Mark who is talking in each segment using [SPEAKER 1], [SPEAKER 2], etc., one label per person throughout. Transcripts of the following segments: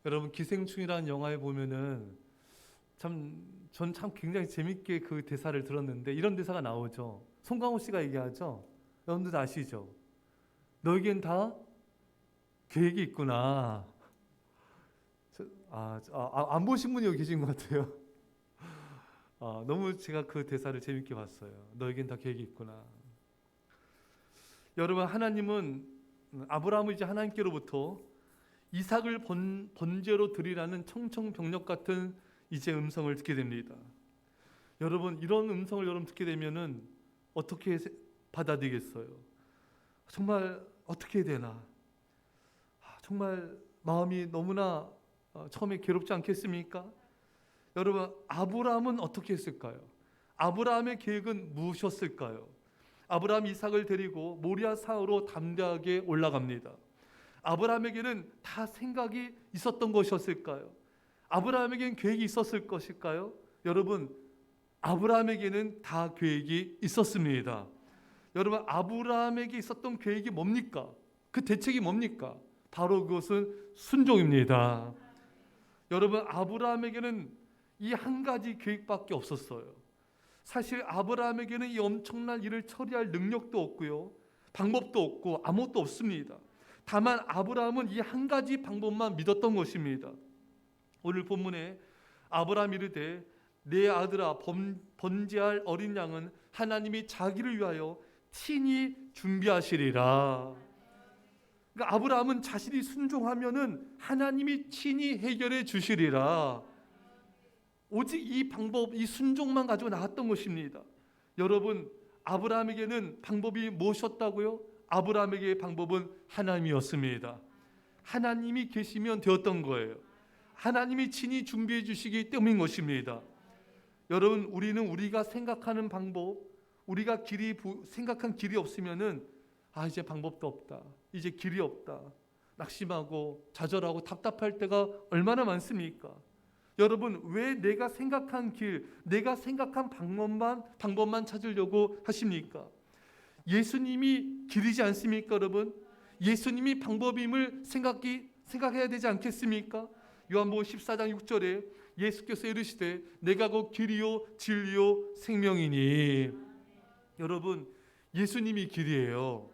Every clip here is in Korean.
[SPEAKER 1] 여러분 기생충이라는 영화에 보면은 전 참 굉장히 재밌게 그 대사를 들었는데 이런 대사가 나오죠. 송강호 씨가 얘기하죠. 여러분들 아시죠? 너에겐 다 계획이 있구나. 안 보신 분이 여기 계신 것 같아요. 너무 제가 그 대사를 재밌게 봤어요. 너에겐 다 계획이 있구나. 여러분 하나님은 아브라함을 이제 하나님께로부터 이삭을 번제로 드리라는 청청병력 같은 이제 음성을 듣게 됩니다. 여러분 이런 음성을 여러분 듣게 되면은 어떻게 받아들이겠어요? 정말 어떻게 해야 되나? 정말 마음이 너무나 처음에 괴롭지 않겠습니까? 여러분 아브라함은 어떻게 했을까요? 아브라함의 계획은 무엇이었을까요? 아브라함 이삭을 데리고 모리아 산으로 담대하게 올라갑니다. 아브라함에게는 다 생각이 있었던 것이었을까요? 아브라함에게는 계획이 있었을 것일까요? 여러분 아브라함에게는 다 계획이 있었습니다. 여러분 아브라함에게 있었던 계획이 뭡니까? 그 대책이 뭡니까? 바로 그것은 순종입니다. 여러분 아브라함에게는 이 한 가지 계획밖에 없었어요. 사실 아브라함에게는 이 엄청난 일을 처리할 능력도 없고요, 방법도 없고 아무것도 없습니다. 다만 아브라함은 이 한 가지 방법만 믿었던 것입니다. 오늘 본문에 아브라함이 이르되 내 아들아 번제할 어린 양은 하나님이 자기를 위하여 친히 준비하시리라. 그러니까 아브라함은 자신이 순종하면은 하나님이 친히 해결해 주시리라. 오직 이 방법, 이 순종만 가지고 나왔던 것입니다. 여러분 아브라함에게는 방법이 무엇이었다고요? 아브라함에게의 방법은 하나님이었습니다. 하나님이 계시면 되었던 거예요. 하나님이 친히 준비해 주시기 때문인 것입니다. 여러분 우리는 우리가 생각하는 방법, 우리가 생각한 길이 없으면은 이제 방법도 없다, 이제 길이 없다, 낙심하고 좌절하고 답답할 때가 얼마나 많습니까? 여러분 왜 내가 생각한 길, 내가 생각한 방법만 찾으려고 하십니까? 예수님이 길이지 않습니까, 여러분? 예수님이 방법임을 생각해야 되지 않겠습니까? 요한복음 14장 6절에 예수께서 이르시되 내가 곧 길이요 진리요 생명이니. 여러분 예수님이 길이에요.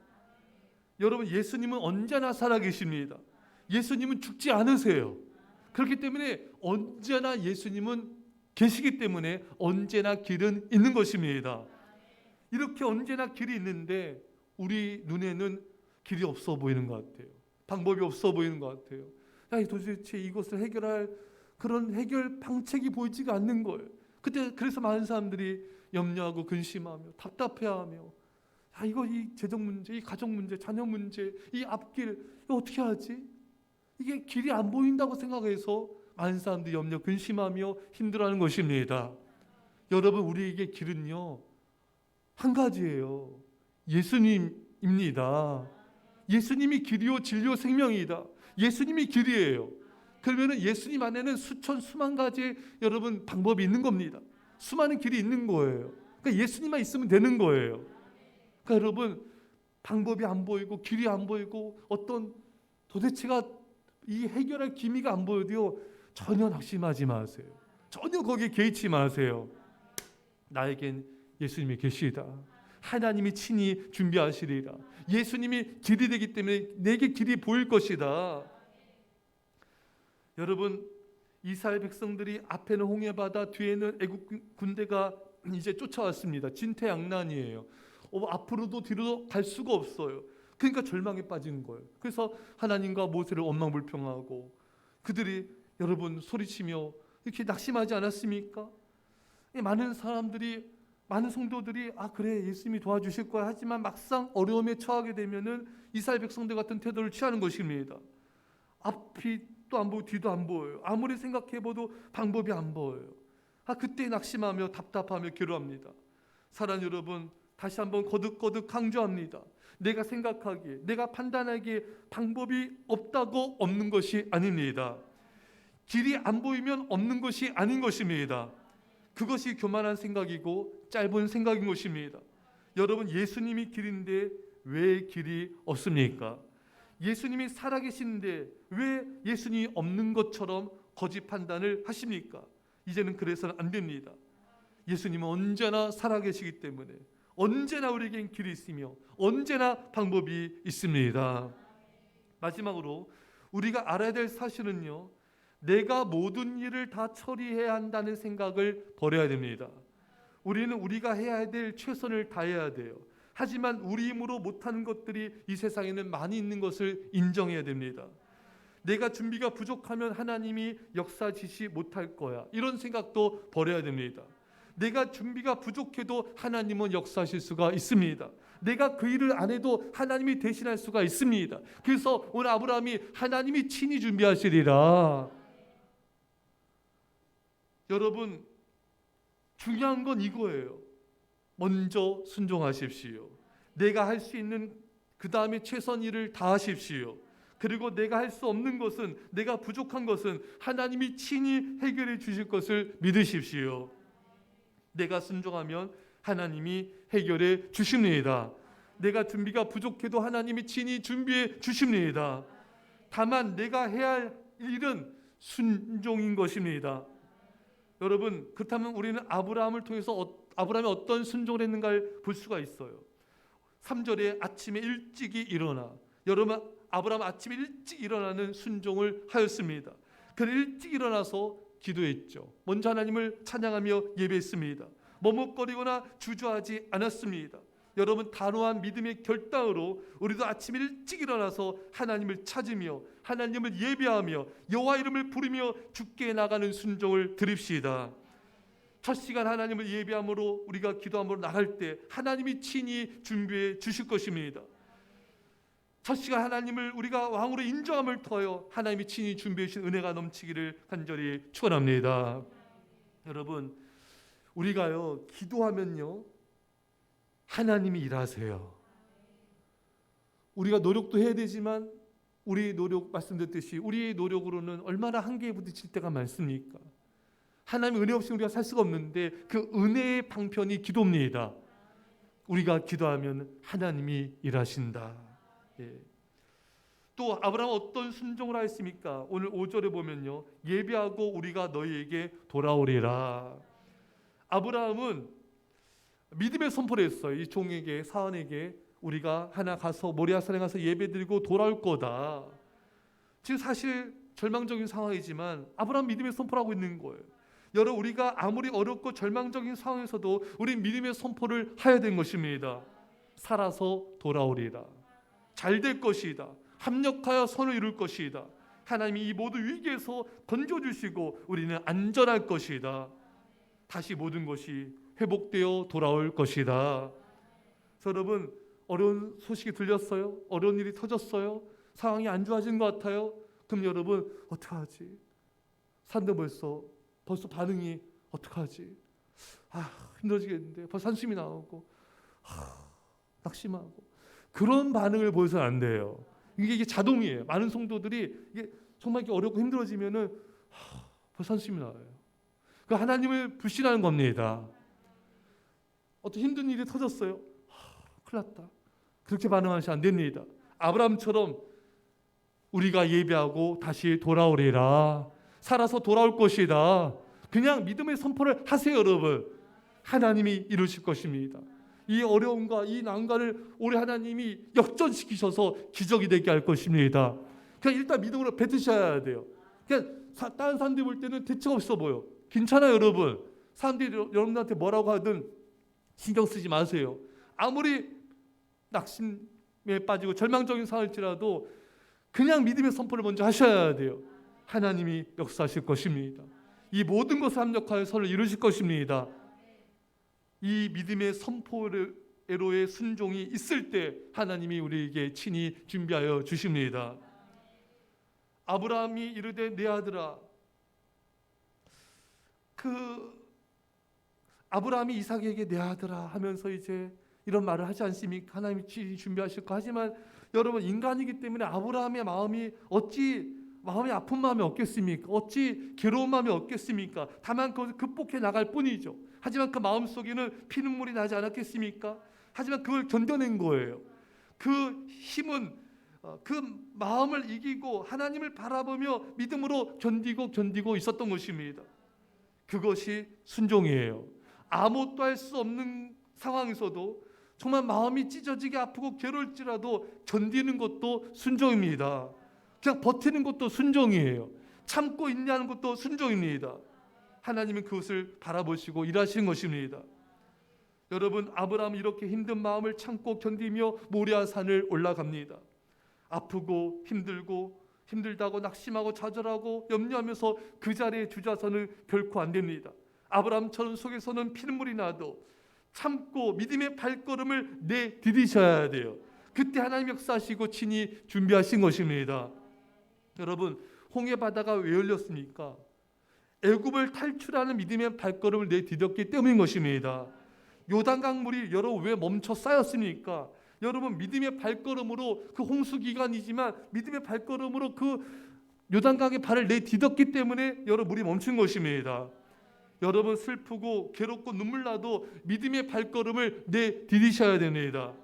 [SPEAKER 1] 여러분 예수님은 언제나 살아계십니다. 예수님은 죽지 않으세요. 그렇기 때문에 언제나 예수님은 계시기 때문에 언제나 길은 있는 것입니다. 이렇게 언제나 길이 있는데 우리 눈에는 길이 없어 보이는 것 같아요. 방법이 없어 보이는 것 같아요. 도대체 이것을 해결할 그런 해결 방책이 보이지가 않는 거예요. 그래서 많은 사람들이 염려하고 근심하며 답답해하며 이 재정 문제, 이 가정 문제, 자녀 문제, 이 앞길 이거 어떻게 하지? 이게 길이 안 보인다고 생각해서 많은 사람들이 염려 근심하며 힘들어하는 것입니다. 여러분 우리에게 길은요 한 가지예요. 예수님입니다. 예수님이 길이요 진리요 생명이다. 예수님이 길이에요. 그러면 예수님 안에는 수만 가지 여러분 방법이 있는 겁니다. 수많은 길이 있는 거예요. 그러니까 예수님만 있으면 되는 거예요. 그러니까 여러분 방법이 안 보이고 길이 안 보이고 도대체가 이 해결할 기미가 안 보여도요 전혀 낙심하지 마세요. 전혀 거기에 개의치 마세요. 나에겐 예수님이 계시다. 하나님이 친히 준비하시리라. 예수님이 길이 되기 때문에 내게 길이 보일 것이다. 여러분 이스라엘 백성들이 앞에는 홍해바다, 뒤에는 애국 군대가 이제 쫓아왔습니다. 진퇴양난이에요. 앞으로도 뒤로도 갈 수가 없어요. 그러니까 절망에 빠지는 거예요. 그래서 하나님과 모세를 원망불평하고 그들이 여러분 소리치며 이렇게 낙심하지 않았습니까? 많은 성도들이 그래 예수님이 도와주실 거야 하지만 막상 어려움에 처하게 되면은 이스라엘 백성들 같은 태도를 취하는 것입니다. 앞이 또 안 보이고 뒤도 안 보여요. 아무리 생각해봐도 방법이 안 보여요. 그때 낙심하며 답답하며 괴로워합니다. 사랑하는 여러분 다시 한번 거듭거듭 강조합니다. 내가 생각하기에 내가 판단하기에 방법이 없다고 없는 것이 아닙니다. 길이 안 보이면 없는 것이 아닌 것입니다. 그것이 교만한 생각이고 짧은 생각인 것입니다. 여러분 예수님이 길인데 왜 길이 없습니까? 예수님이 살아계신데 왜 예수님이 없는 것처럼 거짓 판단을 하십니까? 이제는 그래서는 안 됩니다. 예수님은 언제나 살아계시기 때문에 언제나 우리에겐 길이 있으며 언제나 방법이 있습니다. 마지막으로 우리가 알아야 될 사실은요, 내가 모든 일을 다 처리해야 한다는 생각을 버려야 됩니다. 우리는 우리가 해야 될 최선을 다해야 돼요. 하지만 우리 힘으로 못하는 것들이 이 세상에는 많이 있는 것을 인정해야 됩니다. 내가 준비가 부족하면 하나님이 역사지시 못할 거야, 이런 생각도 버려야 됩니다. 내가 준비가 부족해도 하나님은 역사하실 수가 있습니다. 내가 그 일을 안 해도 하나님이 대신할 수가 있습니다. 그래서 오늘 아브라함이 하나님이 친히 준비하시리라. 여러분, 중요한 건 이거예요. 먼저 순종하십시오. 내가 할 수 있는 그 다음에 최선 일을 다 하십시오. 그리고 내가 할 수 없는 것은, 내가 부족한 것은 하나님이 친히 해결해 주실 것을 믿으십시오. 내가 순종하면 하나님이 해결해 주십니다. 내가 준비가 부족해도 하나님이 친히 준비해 주십니다. 다만 내가 해야 할 일은 순종인 것입니다. 여러분, 그렇다면 우리는 아브라함을 통해서 아브라함이 어떤 순종을 했는가를 볼 수가 있어요. 3절에 아침에 일찍이 일어나, 여러분, 아브라함 아침에 일찍 일어나는 순종을 하였습니다. 그는 일찍 일어나서 기도했죠. 먼저 하나님을 찬양하며 예배했습니다. 머뭇거리거나 주저하지 않았습니다. 여러분, 단호한 믿음의 결단으로 우리도 아침 일찍 일어나서 하나님을 찾으며 하나님을 예배하며 여호와 이름을 부르며 주께 나가는 순종을 드립시다. 첫 시간 하나님을 예배함으로 우리가 기도함으로 나갈 때 하나님이 친히 준비해 주실 것입니다. 첫 시간 하나님을 우리가 왕으로 인정함을 통하여 하나님이 친히 준비해 주신 은혜가 넘치기를 간절히 축원합니다. 여러분, 우리가요 기도하면요 하나님이 일하세요. 우리가 노력도 해야 되지만 우리 노력, 말씀드렸듯이 우리의 노력으로는 얼마나 한계에 부딪힐 때가 많습니까? 하나님의 은혜 없이 우리가 살 수가 없는데 그 은혜의 방편이 기도입니다. 우리가 기도하면 하나님이 일하신다. 예. 또 아브라함은 어떤 순종을 하였습니까? 오늘 5절에 보면요, 예배하고 우리가 너희에게 돌아오리라. 아브라함은 믿음의 선포를 했어요. 이 종에게, 사원에게 우리가 하나 가서 모리아산에 가서 예배드리고 돌아올 거다. 지금 사실 절망적인 상황이지만 아브라함 믿음의 선포를 하고 있는 거예요. 여러분, 우리가 아무리 어렵고 절망적인 상황에서도 우리 믿음의 선포를 해야 되는 것입니다. 살아서 돌아오리라. 잘 될 것이다. 합력하여 선을 이룰 것이다. 하나님이 이 모든 위기에서 건져주시고 우리는 안전할 것이다. 다시 모든 것이 회복되어 돌아올 것이다. 그래서 여러분, 어려운 소식이 들렸어요? 어려운 일이 터졌어요? 상황이 안 좋아진 것 같아요? 그럼 여러분 어떡하지? 사람들 벌써 반응이 어떡하지? 힘들어지겠는데 벌써 한숨이 나오고 낙심하고 그런 반응을 보여서는 안 돼요. 이게 자동이에요. 많은 성도들이 이게 정말 이렇게 어렵고 힘들어지면은 벌써 한숨이 나와요. 그 하나님을 불신하는 겁니다. 어떤 힘든 일이 터졌어요. 큰일 났다. 그렇게 반응하시면 안 됩니다. 아브라함처럼 우리가 예배하고 다시 돌아오리라. 살아서 돌아올 것이다. 그냥 믿음의 선포를 하세요, 여러분. 하나님이 이루실 것입니다. 이 어려움과 이 난관을 우리 하나님이 역전시키셔서 기적이 되게 할 것입니다. 그냥 일단 믿음으로 뱉으셔야 돼요. 그냥 다른 사람들이 볼 때는 대책 없어 보여. 괜찮아요, 여러분. 사람들이 여러분한테 뭐라고 하든 신경 쓰지 마세요. 아무리 낙심에 빠지고 절망적인 상황일지라도 그냥 믿음의 선포를 먼저 하셔야 돼요. 하나님이 역사하실 것입니다. 이 모든 것을 합력하여 선을 이루실 것입니다. 이 믿음의 선포로의 순종이 있을 때 하나님이 우리에게 친히 준비하여 주십니다. 아브라함이 이르되 내 아들아, 아브라함이 이삭에게 내 아들아 하면서 이제 이런 말을 하지 않습니까? 하나님이 친히 준비하실 거. 하지만 여러분, 인간이기 때문에 아브라함의 마음이 어찌 마음이 아픈 마음이 없겠습니까? 어찌 괴로운 마음이 없겠습니까? 다만 그것을 극복해 나갈 뿐이죠. 하지만 그 마음 속에는 피눈물이 나지 않았겠습니까? 하지만 그걸 견뎌낸 거예요. 그 힘은 그 마음을 이기고 하나님을 바라보며 믿음으로 견디고 있었던 것입니다. 그것이 순종이에요. 아무것도 할 수 없는 상황에서도 정말 마음이 찢어지게 아프고 괴로울지라도 견디는 것도 순종입니다. 그냥 버티는 것도 순종이에요. 참고 인내하는 것도 순종입니다. 하나님은 그것을 바라보시고 일하시는 것입니다. 여러분, 아브라함은 이렇게 힘든 마음을 참고 견디며 모리아산을 올라갑니다. 아프고 힘들다고 낙심하고 좌절하고 염려하면서 그 자리에 주저서는 결코 안 됩니다. 아브라함처럼 속에서는 피눈물이 나도 참고 믿음의 발걸음을 내디디셔야 돼요. 그때 하나님 역사하시고 친히 준비하신 것입니다. 여러분, 홍해 바다가 왜 열렸습니까? 애굽을 탈출하는 믿음의 발걸음을 내디뎠기 때문인 것입니다. 요단강 물이 여러분 왜 멈춰 쌓였습니까? 여러분, 믿음의 발걸음으로, 그 홍수 기간이지만 믿음의 발걸음으로 그 요단강의 발을 내디뎠기 때문에 여러분 물이 멈춘 것입니다. 여러분, 슬프고 괴롭고 눈물 나도 믿음의 발걸음을 내디디셔야 됩니다.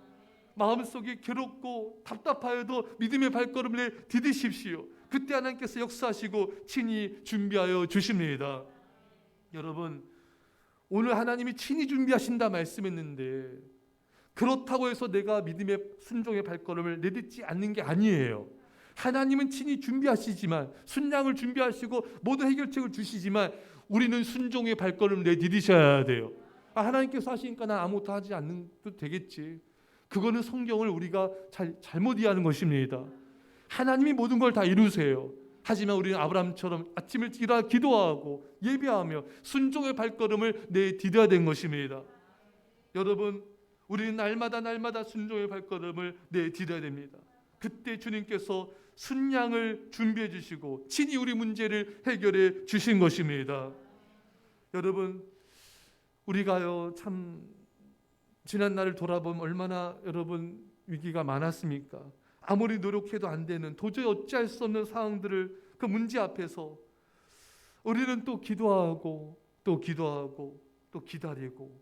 [SPEAKER 1] 마음속이 괴롭고 답답하여도 믿음의 발걸음을 내디디십시오. 그때 하나님께서 역사하시고 친히 준비하여 주십니다. 여러분, 오늘 하나님이 친히 준비하신다 말씀했는데 그렇다고 해서 내가 믿음의 순종의 발걸음을 내딛지 않는 게 아니에요. 하나님은 친히 준비하시지만, 순양을 준비하시고 모든 해결책을 주시지만 우리는 순종의 발걸음을 내디디셔야 돼요. 하나님께서 하시니까 난 아무것도 하지 않아도 되겠지. 그거는 성경을 우리가 잘못 이해하는 것입니다. 하나님이 모든 걸 다 이루세요. 하지만 우리는 아브라함처럼 아침 일찍 일어나 기도하고 예배하며 순종의 발걸음을 내디뎌야 되는 것입니다. 여러분, 우리는 날마다 순종의 발걸음을 내디뎌야 됩니다. 그때 주님께서 순양을 준비해 주시고 친히 우리 문제를 해결해 주신 것입니다. 여러분, 우리가요 참 지난 날을 돌아보면 얼마나 여러분 위기가 많았습니까? 아무리 노력해도 안 되는, 도저히 어찌할 수 없는 상황들을, 그 문제 앞에서 우리는 또 기도하고 또 기다리고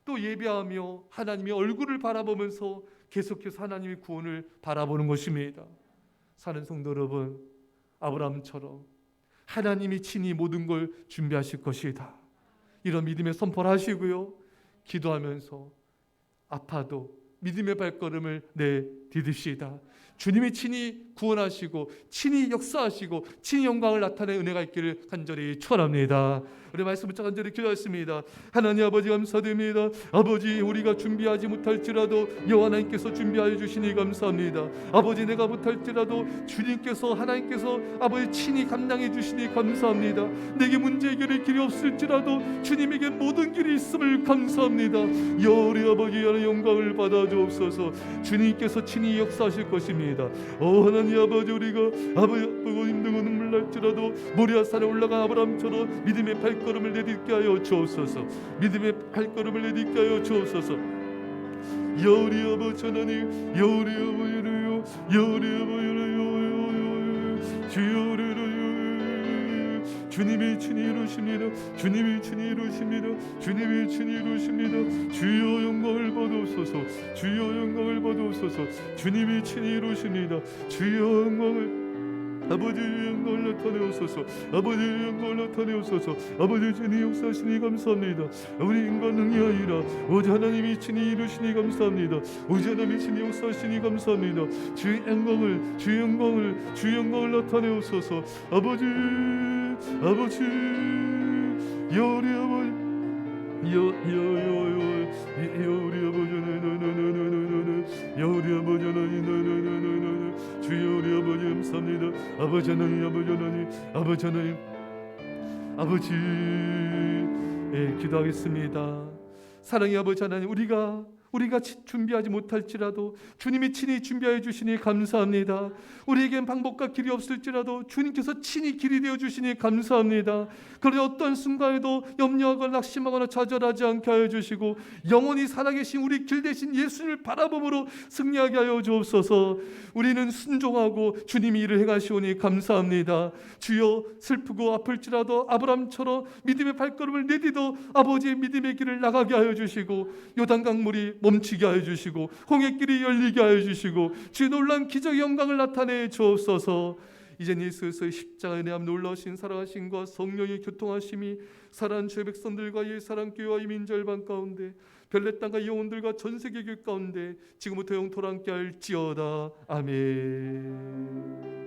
[SPEAKER 1] 또 예배하며 하나님의 얼굴을 바라보면서 계속해서 하나님의 구원을 바라보는 것입니다. 사는 성도 여러분, 아브라함처럼 하나님이 친히 모든 걸 준비하실 것이다, 이런 믿음의 선포를 하시고요, 기도하면서 아파도 믿음의 발걸음을 내디딥시다. 주님이 친히 구원하시고 친히 역사하시고 친히 영광을 나타내 은혜가 있기를 간절히 축원합니다. 우리 말씀 붙여 간절히 기도했습니다. 하나님 아버지 감사드립니다. 아버지, 우리가 준비하지 못할지라도 여호와 하나님께서 준비하여 주시니 감사합니다. 아버지, 내가 못할지라도 주님께서, 하나님께서 아버지 친히 감당해 주시니 감사합니다. 내게 문제 해결의 길이 없을지라도 주님에게 모든 길이 있음을 감사합니다. 우리 아버지 영광을 받아 주옵소서. 주님께서 친히 역사하실 것입니다. 하나님 아버지, 우리가 아버지 힘들고 눈물 날지라도 모리아산에 올라가 아브라함처럼 믿음의 발걸음을 내딛게 하여 주옵소서. 믿음의 발걸음을 내딛게 하여 주옵소서. 우리 아버지 하나님, 우리 아버지를 주님이 친히 이루십니다. 주님이 친히 이루십니다. 주님이 친히 이루십니다. 주여 영광을 받으소서. 주여 영광을 받으소서. 주님이 친히 이루십니다. 주여 영광을, 아버지 영광을 나타내옵소서. 아버지 영광을 나타내옵소서. 아버지 친히 역사하시니 감사합니다. 우리 인간 능이 아니라 오직 하나님이 친히 이루시니 감사합니다. 오직 하나님이 친히 역사하시니 감사합니다. 주의 영광을 나타내옵소서. 아버지 우리 아버지 주여 우리 아버지 감사합니다. 아버지 하나님 기도하겠습니다. 사랑의 아버지 하나님, 우리가 준비하지 못할지라도 주님이 친히 준비하여 주시니 감사합니다. 우리에겐 방법과 길이 없을지라도 주님께서 친히 길이 되어 주시니 감사합니다. 그러나 어떤 순간에도 염려하거나 낙심하거나 좌절하지 않게 하여 주시고 영원히 살아계신 우리 길 대신 예수님을 바라봄으로 승리하게 하여 주옵소서. 우리는 순종하고 주님이 일을 행하시오니 감사합니다. 주여, 슬프고 아플지라도 아브라함처럼 믿음의 발걸음을 내딛어 아버지의 믿음의 길을 나가게 하여 주시고 요단강 물이 멈추게 하여 주시고 홍해길이 열리게 하여 주시고 주의 놀라운 기적의 영광을 나타내 주옵소서. 이제 예수의 십자가에 대한 놀라우신 사랑하심과 성령의 교통하심이 사랑하는 주의 백성들과 이 사랑교회와 이 민절반 가운데 별내 땅과 영혼들과 전세계 교회 가운데 지금부터 영토로 함께 할지어다. 아멘.